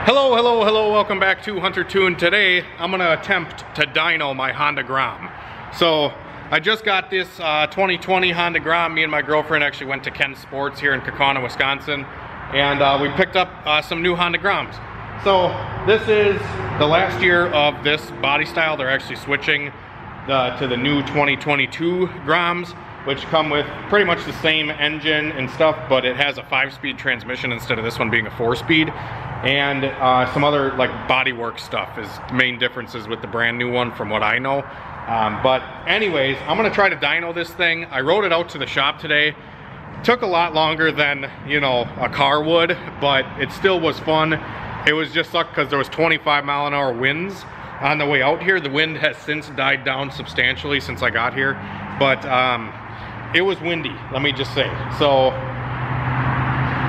Hello, hello, hello, welcome back to Hunter Tune. Today, I'm gonna attempt to dyno my Honda Grom. So, I just got this 2020 Honda Grom. Me and my girlfriend actually went to Ken Sports here in Kaukauna, Wisconsin, and we picked up some new Honda Groms. So, this is the last year of this body style. They're actually switching to the new 2022 Groms, which come with pretty much the same engine and stuff, but it has a 5-speed transmission instead of this one being a 4-speed. And some other like bodywork stuff is main differences with the brand new one from what I know. But anyways, I'm gonna try to dyno this thing. I rode it out to the shop today. Took a lot longer than, you know, a car would, but it still was fun. It was just sucked because there was 25-mile-an-hour winds on the way out here. The wind has since died down substantially since I got here, but it was windy, let me just say. So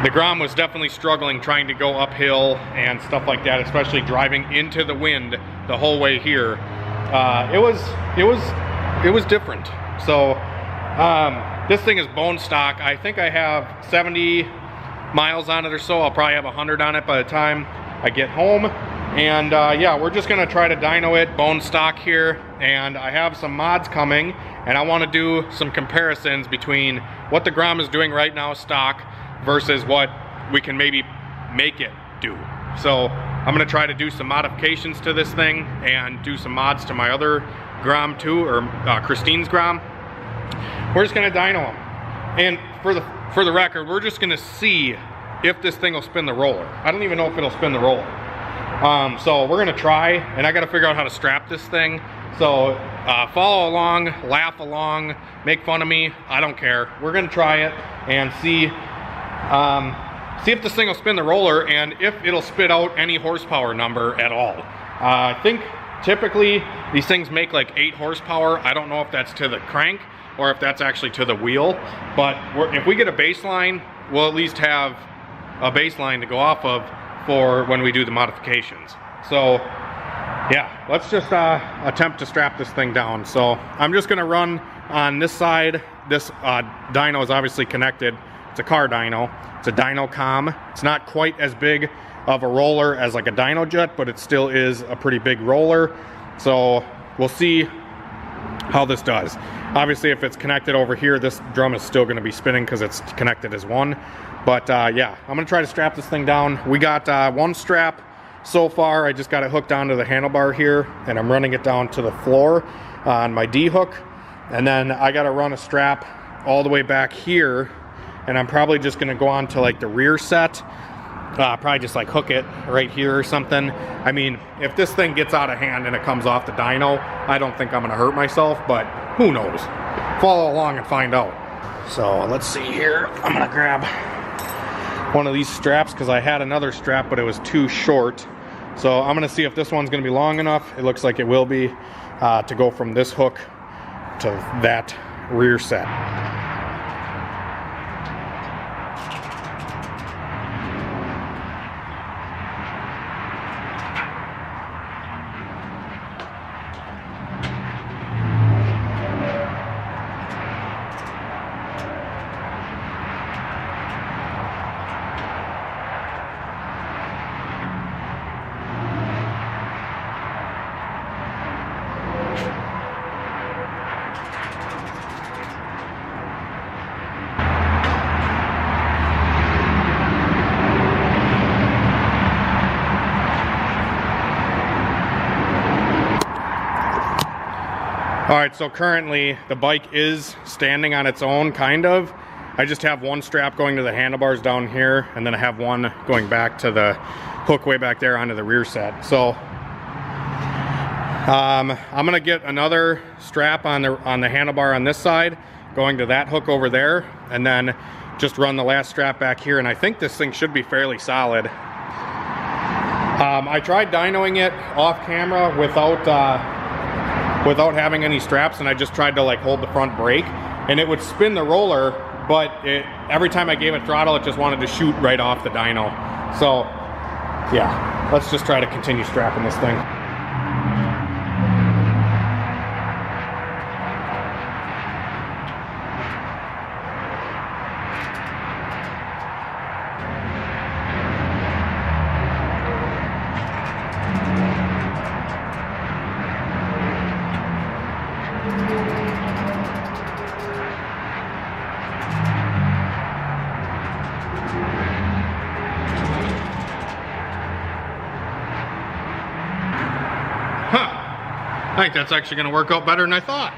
the Grom was definitely struggling trying to go uphill and stuff like that, especially driving into the wind the whole way here. It was different. So this thing is bone stock. I think I have 70 miles on it or so. I'll probably have 100 on it by the time I get home. And yeah, we're just gonna try to dyno it, bone stock here. And I have some mods coming, and I wanna do some comparisons between what the Grom is doing right now stock versus what we can maybe make it do. So I'm gonna try to do some modifications to this thing and do some mods to my other Grom too, or Christine's Grom. We're just gonna dyno them. And for the record, we're just gonna see if this thing will spin the roller. I don't even know if it'll spin the roller. So we're gonna try, and I gotta figure out how to strap this thing. So follow along, laugh along, make fun of me, I don't care. We're gonna try it and see if this thing will spin the roller and if it'll spit out any horsepower number at all. I think typically these things make like 8 horsepower. I don't know if that's to the crank or if that's actually to the wheel, but if we get a baseline, we'll at least have a baseline to go off of for when we do the modifications. So yeah, let's just attempt to strap this thing down. So I'm just gonna run on this side. This dyno is obviously connected. It's a car dyno. It's a dyno com. It's not quite as big of a roller as like a dyno jet, but it still is a pretty big roller. So we'll see how this does. Obviously, if it's connected over here, this drum is still gonna be spinning because it's connected as one. But yeah, I'm gonna try to strap this thing down. We got one strap so far. I just got it hooked onto the handlebar here, and I'm running it down to the floor on my D hook. And then I gotta run a strap all the way back here, and I'm probably just gonna go on to like the rear set. Probably just like hook it right here or something. I mean, if this thing gets out of hand and it comes off the dyno, I don't think I'm gonna hurt myself, but who knows? Follow along and find out. So let's see here. I'm gonna grab one of these straps because I had another strap, but it was too short. So I'm gonna see if this one's gonna be long enough. It looks like it will be to go from this hook to that rear set. All right, so currently the bike is standing on its own, kind of. I just have one strap going to the handlebars down here, and then I have one going back to the hook way back there onto the rear set. So I'm gonna get another strap on the handlebar on this side, going to that hook over there, and then just run the last strap back here, and I think this thing should be fairly solid. I tried dynoing it off camera without having any straps, and I just tried to like hold the front brake, and it would spin the roller, but every time I gave it throttle, it just wanted to shoot right off the dyno. So yeah, let's just try to continue strapping this thing. I think that's actually going to work out better than I thought.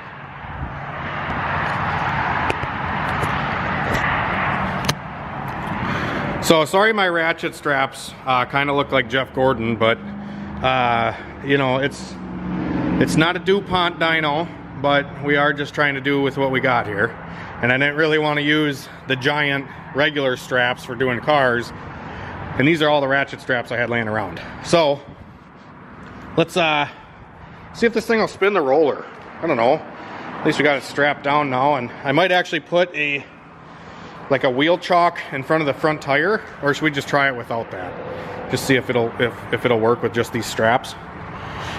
So sorry my ratchet straps kind of look like Jeff Gordon, but you know, it's not a DuPont dyno, but we are just trying to do with what we got here. And I didn't really want to use the giant regular straps for doing cars, and these are all the ratchet straps I had laying around. So let's see if this thing will spin the roller. I don't know. At least we got it strapped down now, and I might actually put like a wheel chock in front of the front tire, or should we just try it without that? Just see if it'll work with just these straps.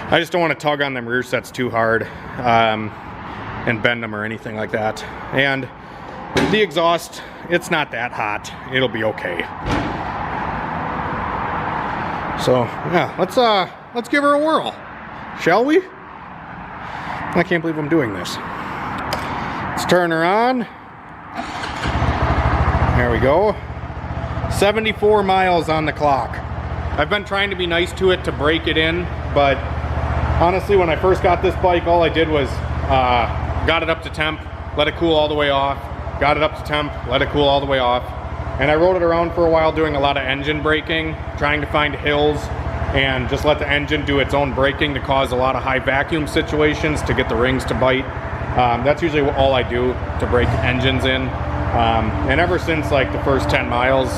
I just don't want to tug on them rear sets too hard and bend them or anything like that. And the exhaust, it's not that hot. It'll be okay. So yeah, let's give her a whirl, shall we? I can't believe I'm doing this. Let's turn her on. There we go. 74 miles on the clock. I've been trying to be nice to it to break it in, but honestly, when I first got this bike, all I did was got it up to temp, let it cool all the way off, got it up to temp, let it cool all the way off, and I rode it around for a while doing a lot of engine braking, trying to find hills and just let the engine do its own braking to cause a lot of high vacuum situations to get the rings to bite. That's usually all I do to break engines in. And ever since like the first 10 miles,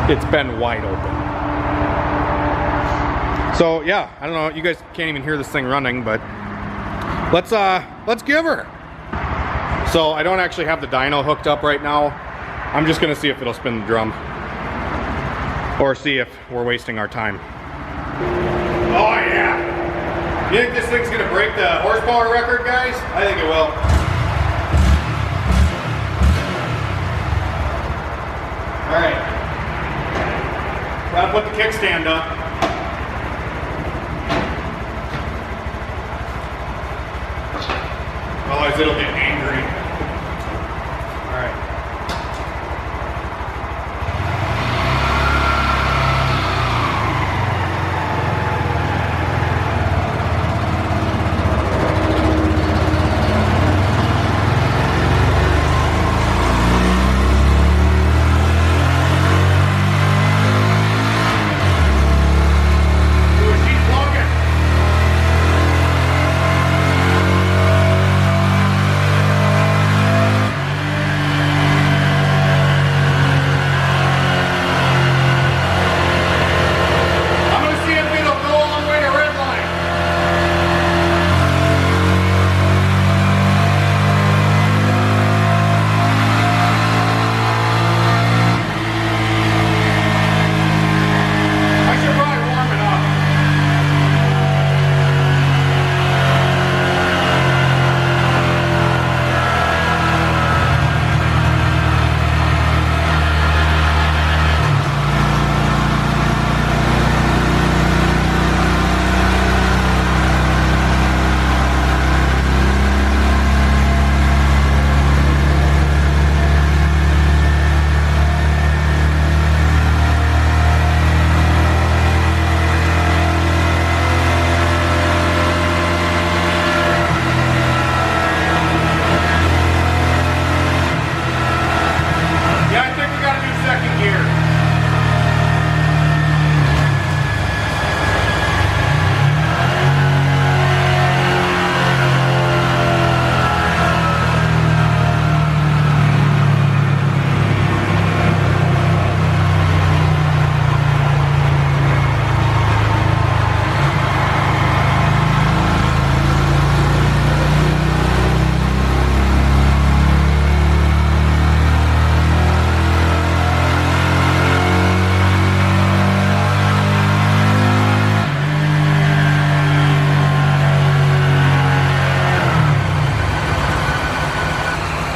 it's been wide open. So yeah, I don't know, you guys can't even hear this thing running, but let's give her. So I don't actually have the dyno hooked up right now. I'm just gonna see if it'll spin the drum, or see if we're wasting our time. Oh yeah! You think this thing's gonna break the horsepower record, guys? I think it will. Alright. Gotta put the kickstand up. Otherwise it'll get angry. Alright.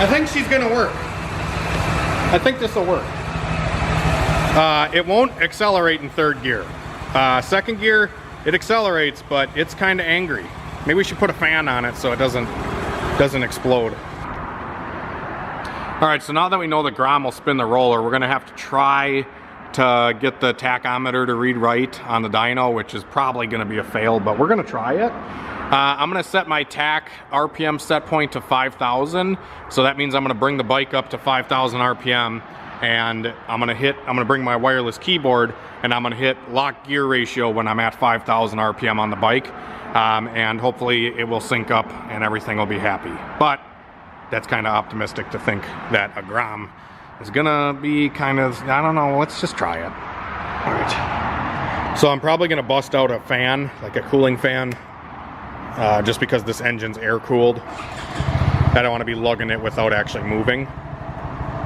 I think she's gonna work. I think this will work. It won't accelerate in third gear. Second gear, it accelerates, but it's kind of angry. Maybe we should put a fan on it so it doesn't explode. All right, so now that we know the Grom will spin the roller, we're gonna have to try to get the tachometer to read right on the dyno, which is probably gonna be a fail, but we're gonna try it. I'm gonna set my tack RPM set point to 5,000. So that means I'm gonna bring the bike up to 5,000 RPM, and I'm gonna bring my wireless keyboard, and I'm gonna hit lock gear ratio when I'm at 5,000 RPM on the bike. And hopefully it will sync up and everything will be happy. But that's kind of optimistic to think that a Grom is gonna be kind of, I don't know, let's just try it. All right. So I'm probably gonna bust out a fan, like a cooling fan, just because this engine's air cooled. I don't want to be lugging it without actually moving.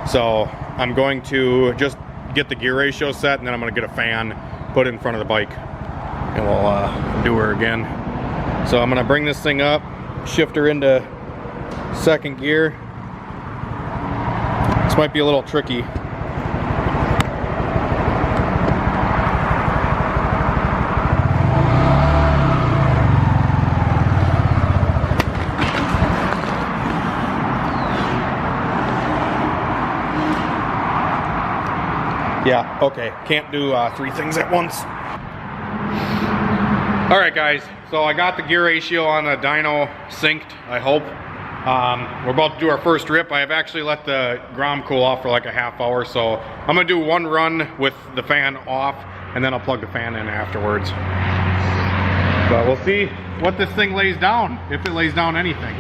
So I'm going to just get the gear ratio set, and then I'm going to get a fan, put it in front of the bike, and we'll do her again. So I'm going to bring this thing up, shift her into second gear. This might be a little tricky. Yeah, okay, can't do 3 things at once. All right, guys, so I got the gear ratio on the dyno synced, I hope. We're about to do our first rip. I have actually let the Grom cool off for like a half hour, so I'm gonna do one run with the fan off, and then I'll plug the fan in afterwards. But we'll see what this thing lays down, if it lays down anything.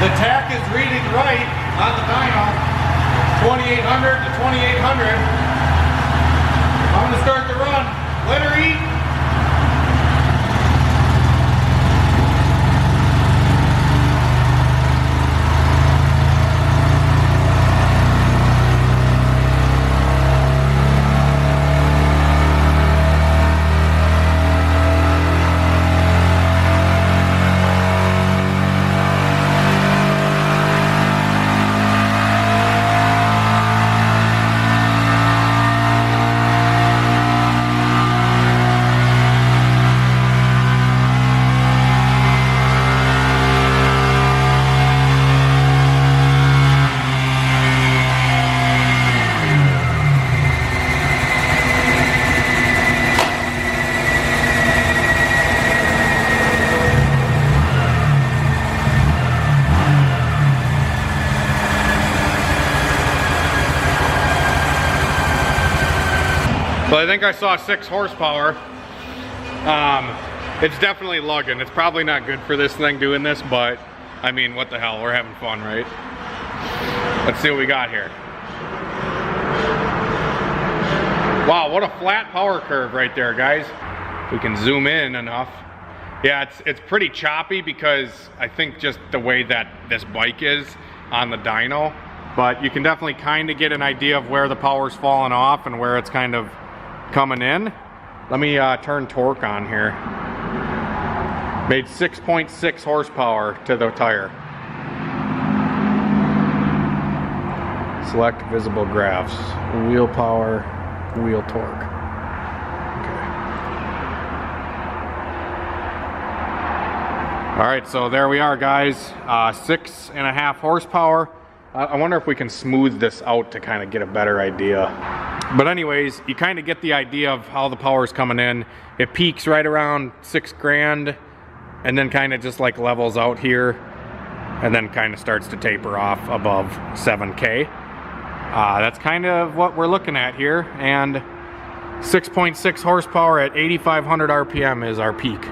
The tack is reading right on the dyno, 2800 to 2800. I'm gonna start the run. Let her eat. So I think I saw 6 horsepower. It's definitely lugging. It's probably not good for this thing doing this, but I mean, what the hell? We're having fun, right? Let's see what we got here. Wow, what a flat power curve right there, guys. If we can zoom in enough. Yeah, it's pretty choppy because I think just the way that this bike is on the dyno, but you can definitely kind of get an idea of where the power's falling off and where it's kind of coming in. Let me turn torque on here. Made 6.6 horsepower to the tire. Select visible graphs. Wheel power, wheel torque. Okay. All right, so there we are, guys. 6.5 horsepower. I wonder if we can smooth this out to kind of get a better idea. But anyways, you kind of get the idea of how the power is coming in. It peaks right around 6 grand and then kind of just like levels out here and then kind of starts to taper off above 7K. That's kind of what we're looking at here, and 6.6 horsepower at 8,500 RPM is our peak.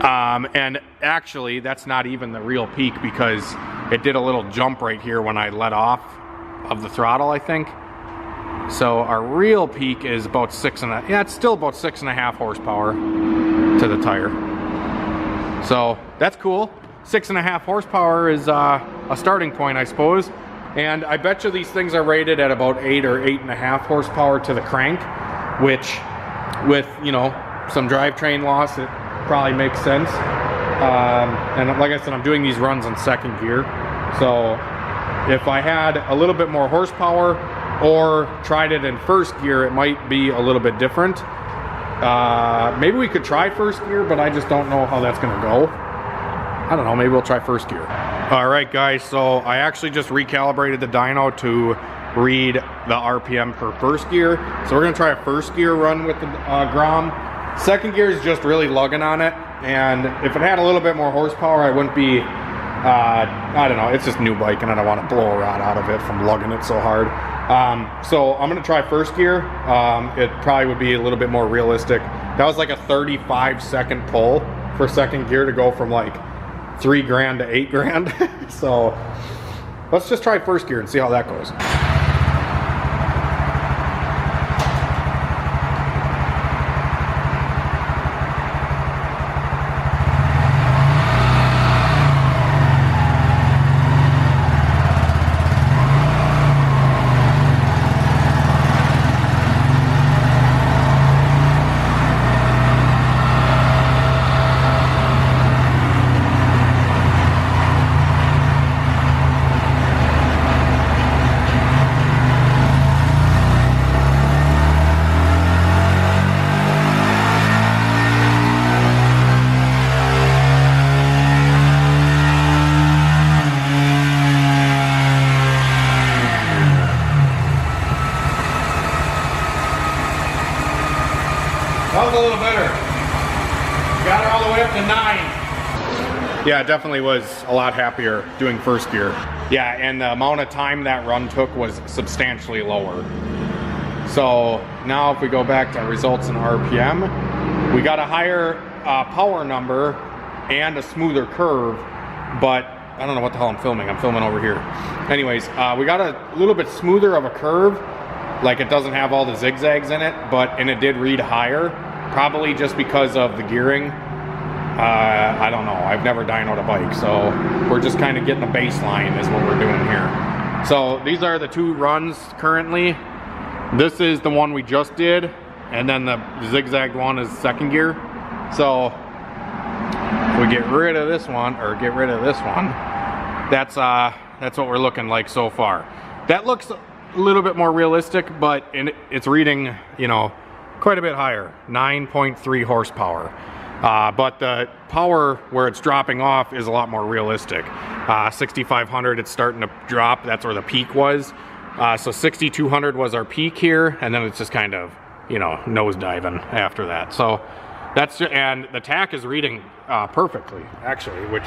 And actually that's not even the real peak, because it did a little jump right here when I let off of the throttle, I think. So our real peak is about it's still about 6.5 horsepower to the tire. So that's cool. 6.5 horsepower is a starting point, I suppose. And I bet you these things are rated at about 8 or 8.5 horsepower to the crank, which with, you know, some drivetrain loss, it probably makes sense. And like I said, I'm doing these runs in second gear. So if I had a little bit more horsepower or tried it in first gear, it might be a little bit different. Maybe we could try first gear, but I just don't know how that's gonna go. I don't know, maybe we'll try first gear. All right, guys, so I actually just recalibrated the dyno to read the RPM for first gear. So we're gonna try a first gear run with the Grom. Second gear is just really lugging on it. And if it had a little bit more horsepower, I wouldn't be, I don't know, it's just a new bike and I don't want to blow a rod out of it from lugging it so hard. So I'm gonna try first gear. It probably would be a little bit more realistic. That was like a 35-second pull for second gear to go from like 3 grand to 8 grand. So let's just try first gear and see how that goes. That was a little better. Got her all the way up to 9. Yeah, it definitely was a lot happier doing first gear. Yeah, and the amount of time that run took was substantially lower. So now if we go back to our results in RPM, we got a higher power number and a smoother curve, but I don't know what the hell I'm filming. I'm filming over here. Anyways, we got a little bit smoother of a curve. Like it doesn't have all the zigzags in it, and it did read higher, probably just because of the gearing. I don't know, I've never dynoed a bike, so we're just kind of getting a baseline is what we're doing here. So these are the 2 runs currently. This is the one we just did, and then the zigzagged one is second gear. So if we get rid of this one, that's what we're looking like so far. That looks a little bit more realistic, but it's reading, you know, quite a bit higher, 9.3 horsepower. But the power where it's dropping off is a lot more realistic. 6,500, it's starting to drop. That's where the peak was. So 6,200 was our peak here, and then it's just kind of, you know, nosediving after that. So that's, and the tack is reading perfectly, actually, which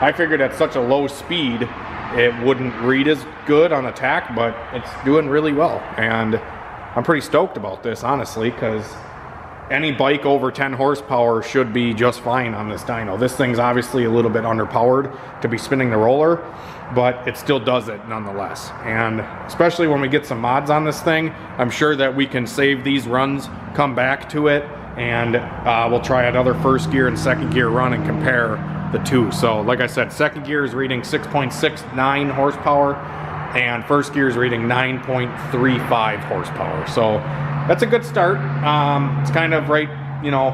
I figured at such a low speed it wouldn't read as good on attack, but it's doing really well. And I'm pretty stoked about this, honestly, because any bike over 10 horsepower should be just fine on this dyno. This thing's obviously a little bit underpowered to be spinning the roller, but it still does it nonetheless. And especially when we get some mods on this thing, I'm sure that we can save these runs, come back to it, and we'll try another first gear and second gear run and compare the 2. So like I said, second gear is reading 6.69 horsepower and first gear is reading 9.35 horsepower. So that's a good start. It's kind of right, you know,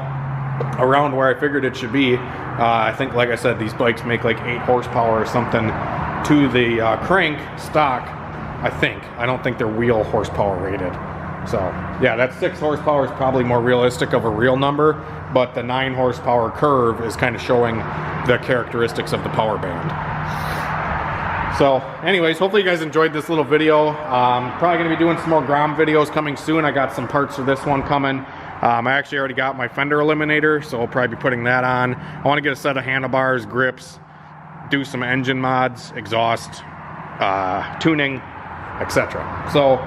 around where I figured it should be. I think, like I said, these bikes make like 8 horsepower or something to the crank stock, I think. I don't think they're wheel horsepower rated. So yeah, that 6 horsepower is probably more realistic of a real number, but the 9 horsepower curve is kind of showing the characteristics of the power band. So anyways, hopefully you guys enjoyed this little video. Probably gonna be doing some more Grom videos coming soon. I got some parts for this one coming. I actually already got my fender eliminator, so I'll probably be putting that on. I wanna get a set of handlebars, grips, do some engine mods, exhaust, tuning, etc. So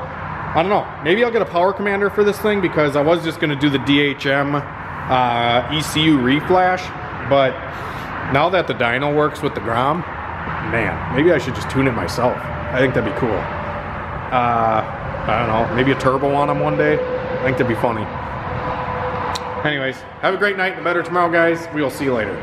I don't know, maybe I'll get a power commander for this thing, because I was just gonna do the DHM ECU reflash, but now that the dyno works with the Grom, Man, maybe I should just tune it myself. I think that'd be cool. I don't know, maybe a turbo on them one day. I think that'd be funny. Anyways, have a great night and better tomorrow, guys. We will see you later.